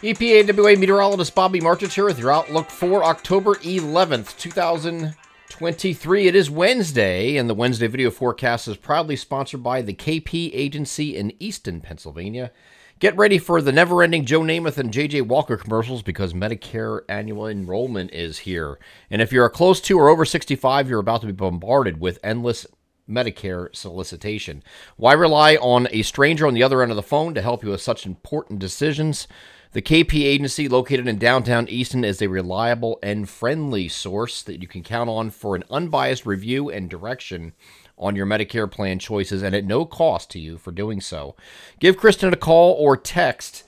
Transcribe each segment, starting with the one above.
EPAWA meteorologist Bobby Martins here with your outlook for October 11th, 2023. It is Wednesday, and the Wednesday video forecast is proudly sponsored by the KP Agency in Easton, Pennsylvania. Get ready for the never-ending Joe Namath and J.J. Walker commercials because Medicare annual enrollment is here. And if you're close to or over 65, you're about to be bombarded with endless Medicare solicitation. Why rely on a stranger on the other end of the phone to help you with such important decisions? The KP Agency, located in downtown Easton, is a reliable and friendly source that you can count on for an unbiased review and direction on your Medicare plan choices, and at no cost to you for doing so. Give Kristen a call or text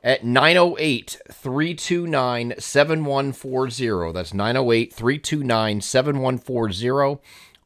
at 908-329-7140. That's 908-329-7140.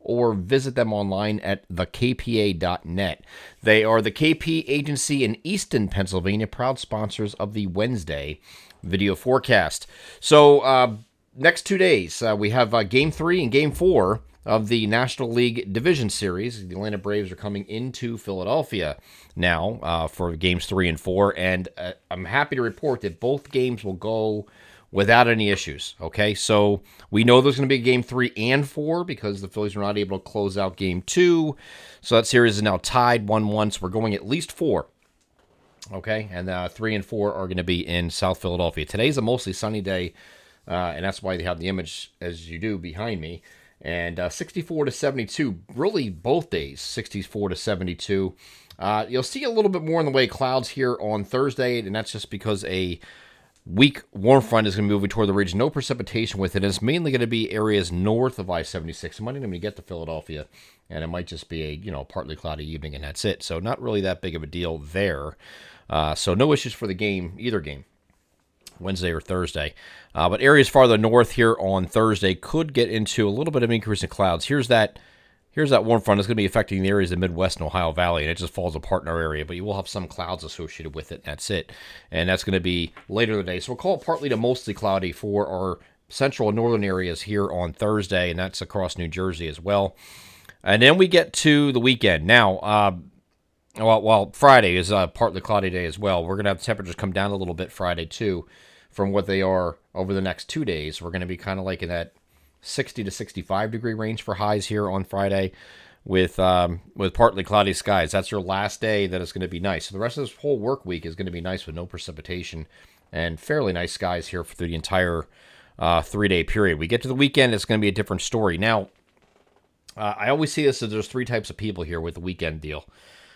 Or visit them online at thekpa.net. They are the KP Agency in Easton, Pennsylvania, proud sponsors of the Wednesday video forecast. So next 2 days, we have Game 3 and Game 4 of the National League Division Series. The Atlanta Braves are coming into Philadelphia now for Games 3 and 4, and I'm happy to report that both games will go without any issues, okay? So we know there's going to be a Game 3 and 4 because the Phillies were not able to close out Game 2. So that series is now tied 1-1, so we're going at least 4, okay? And 3 and 4 are going to be in South Philadelphia. Today's a mostly sunny day, and that's why they have the image as you do behind me. And 64 to 72, really both days, 64 to 72. You'll see a little bit more in the way of clouds here on Thursday, and that's just because a weak warm front is going to be moving toward the region. No precipitation with it. It's mainly going to be areas north of I-76. It might not even get to Philadelphia, and it might just be a partly cloudy evening, and that's it. So not really that big of a deal there. So no issues for the game, either game, Wednesday or Thursday. But areas farther north here on Thursday could get into a little bit of increase in clouds. Here's that warm front. It's going to be affecting the areas of the Midwest and Ohio Valley, and it just falls apart in our area. But you will have some clouds associated with it, and that's it. And that's going to be later in the day. So we'll call it partly to mostly cloudy for our central and northern areas here on Thursday, and that's across New Jersey as well. And then we get to the weekend. Now, Friday is a partly cloudy day as well. We're going to have temperatures come down a little bit Friday, too, from what they are over the next 2 days. We're going to be kind of like in that 60 to 65 degree range for highs here on Friday with partly cloudy skies. That's your last day that is going to be nice. So the rest of this whole work week is going to be nice with no precipitation and fairly nice skies here through the entire 3-day period. We get to the weekend, it's going to be a different story. Now, I always see this as there's 3 types of people here with the weekend deal.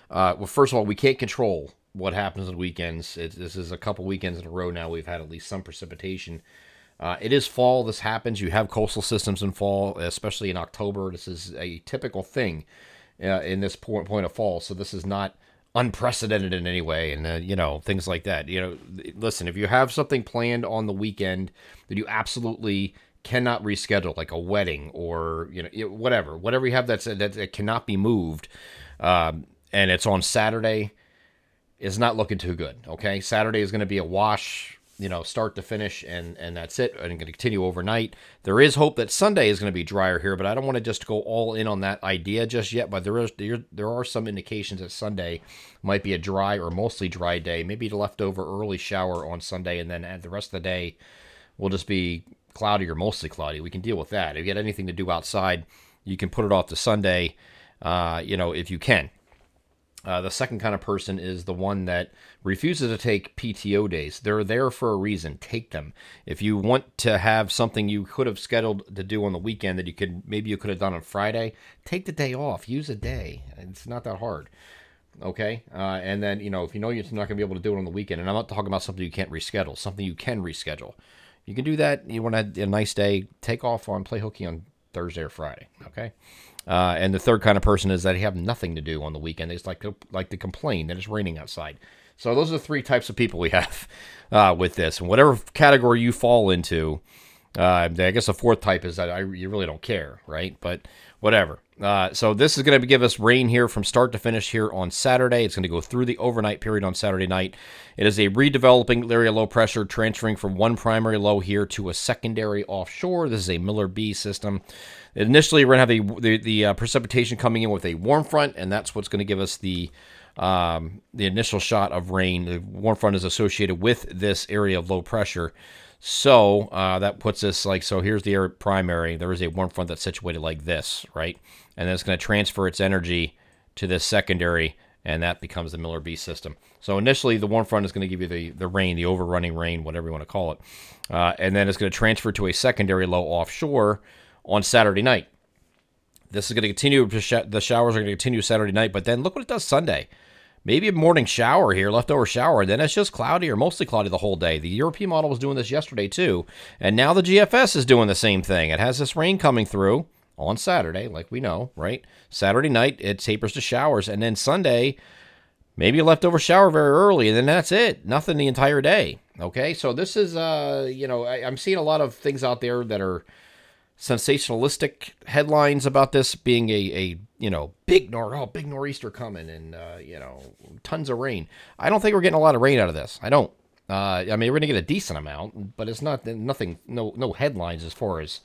Well, first of all, we can't control what happens on weekends. This is a couple weekends in a row now. We've had at least some precipitation. It is fall. This happens. You have coastal systems in fall, especially in October. This is a typical thing in this point of fall. So this is not unprecedented in any way, and things like that. Listen, if you have something planned on the weekend that you absolutely cannot reschedule, like a wedding or whatever you have that cannot be moved, and it's on Saturday, is not looking too good. Okay, Saturday is going to be a wash. Start to finish, and that's it, and going to continue overnight. There is hope that Sunday is going to be drier here, but I don't want to just go all in on that idea just yet, but there are some indications that Sunday might be a dry or mostly dry day, maybe a leftover early shower on Sunday, and then the rest of the day will just be cloudy or mostly cloudy. We can deal with that. If you get anything to do outside, you can put it off to Sunday, if you can. The second kind of person is the one that refuses to take PTO days. They're there for a reason. Take them. If you want to have something you could have scheduled to do on the weekend that you could have done on Friday, take the day off. Use a day. It's not that hard. Okay? And then, if you know you're not going to be able to do it on the weekend, and I'm not talking about something you can't reschedule, something you can reschedule. You can do that. You want a nice day, take off play hooky on Thursday or Friday. Okay? And the third kind of person is that they have nothing to do on the weekend. They just like to complain that it's raining outside. So those are the 3 types of people we have with this. And whatever category you fall into, I guess the 4th type is that you really don't care, right? But whatever. So this is going to give us rain here from start to finish here on Saturday. It's going to go through the overnight period on Saturday night. It is a redeveloping area low pressure transferring from one primary low here to a secondary offshore. This is a Miller B system. Initially, we're going to have the precipitation coming in with a warm front, and that's what's going to give us the initial shot of rain. The warm front is associated with this area of low pressure. So that puts us so here's the air primary. There is a warm front that's situated like this, right? And then it's going to transfer its energy to this secondary, and that becomes the Miller B system. So initially, the warm front is going to give you the rain, the overrunning rain, whatever you want to call it. And then it's going to transfer to a secondary low offshore on Saturday night. This is going to continue. The showers are going to continue Saturday night, but then look what it does Sunday. Maybe a morning shower here, leftover shower, and then it's just cloudy or mostly cloudy the whole day. The European model was doing this yesterday too, and now the GFS is doing the same thing. It has this rain coming through on Saturday, like we know, right? Saturday night, it tapers to showers, and then Sunday, maybe a leftover shower very early, and then that's it. Nothing the entire day, okay? So this is, I'm seeing a lot of things out there that are sensationalistic headlines about this being a big nor'easter coming and tons of rain. I don't think we're getting a lot of rain out of this. I don't. I mean, we're gonna get a decent amount, but it's nothing. No headlines as far as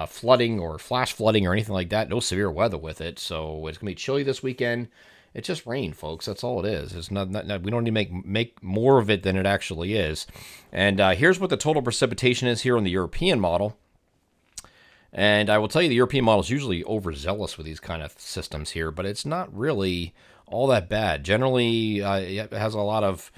flooding or flash flooding or anything like that. No severe weather with it. So it's gonna be chilly this weekend. It's just rain, folks. That's all it is. It's not we don't need to make more of it than it actually is. And here's what the total precipitation is here on the European model. And I will tell you, the European model is usually overzealous with these kind of systems here, but it's not really all that bad. Generally, it has a lot of,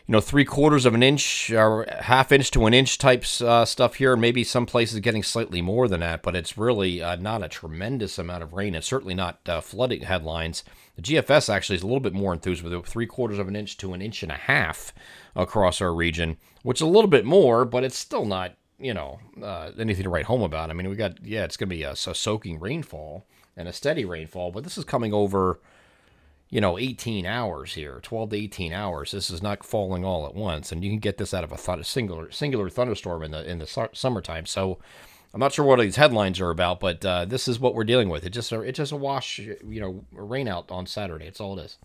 3/4 of an inch or ½ inch to an inch types stuff here. Maybe some places getting slightly more than that, but it's really not a tremendous amount of rain. It's certainly not flooding headlines. The GFS actually is a little bit more enthused with 3/4 of an inch to an inch and a half across our region, which is a little bit more, but it's still not anything to write home about. I mean, it's going to be a soaking rainfall and a steady rainfall, but this is coming over, 18 hours here, 12 to 18 hours. This is not falling all at once, and you can get this out of a singular thunderstorm in the summertime. So I'm not sure what these headlines are about, but this is what we're dealing with. It's just a wash, rain out on Saturday. It's all it is.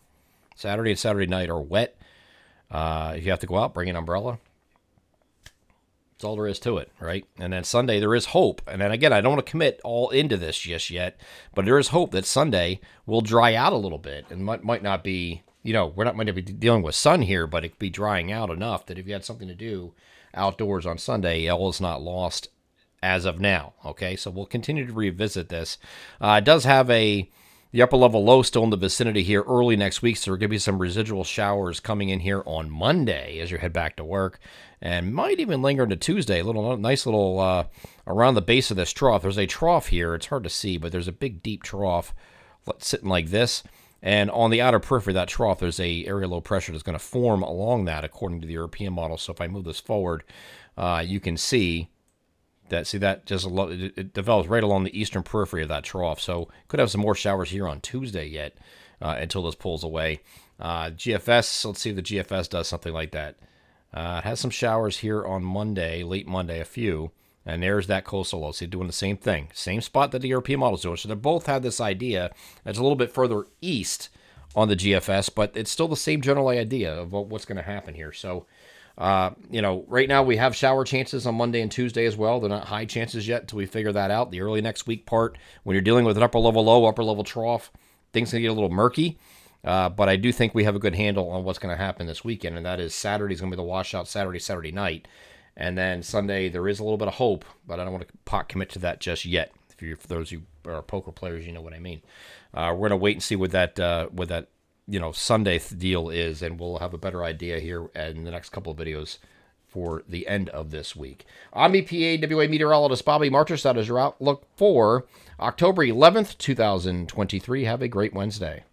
Saturday and Saturday night are wet. If you have to go out, bring an umbrella. That's all there is to it, right? And then Sunday, there is hope. And then again, I don't want to commit all into this just yet, but there is hope that Sunday will dry out a little bit and might not be, might not be dealing with sun here, but it could be drying out enough that if you had something to do outdoors on Sunday, all is not lost as of now, okay? So we'll continue to revisit this. It does have the upper level low still in the vicinity here early next week, so there are going to be some residual showers coming in here on Monday as you head back to work, and might even linger into Tuesday. Nice little around the base of this trough. There's a trough here. It's hard to see, but there's a big deep trough sitting like this, and on the outer periphery of that trough, there's a area low pressure that's going to form along that according to the European model. So if I move this forward, you can see that just it develops right along the eastern periphery of that trough. So could have some more showers here on Tuesday yet until this pulls away. GFS, let's see if the GFS does something like that. It has some showers here on Monday, late Monday, a few. And there's that coastal low. See, doing the same thing. Same spot that the European model is doing. So they both have this idea. It's a little bit further east on the GFS, but it's still the same general idea of what's going to happen here. So right now we have shower chances on Monday and Tuesday as well. They're not high chances yet until we figure that out. The early next week part, when you're dealing with an upper level low, upper level trough, things can get a little murky. But I do think we have a good handle on what's going to happen this weekend, and that is Saturday's going to be the washout Saturday night. And then Sunday, there is a little bit of hope, but I don't want to pot commit to that just yet. For those of you who are poker players, you know what I mean. We're going to wait and see what that Sunday deal is, and we'll have a better idea here in the next couple of videos for the end of this week. I'm EPAWA meteorologist Bobby Marchers. That is your outlook for October 11th, 2023. Have a great Wednesday.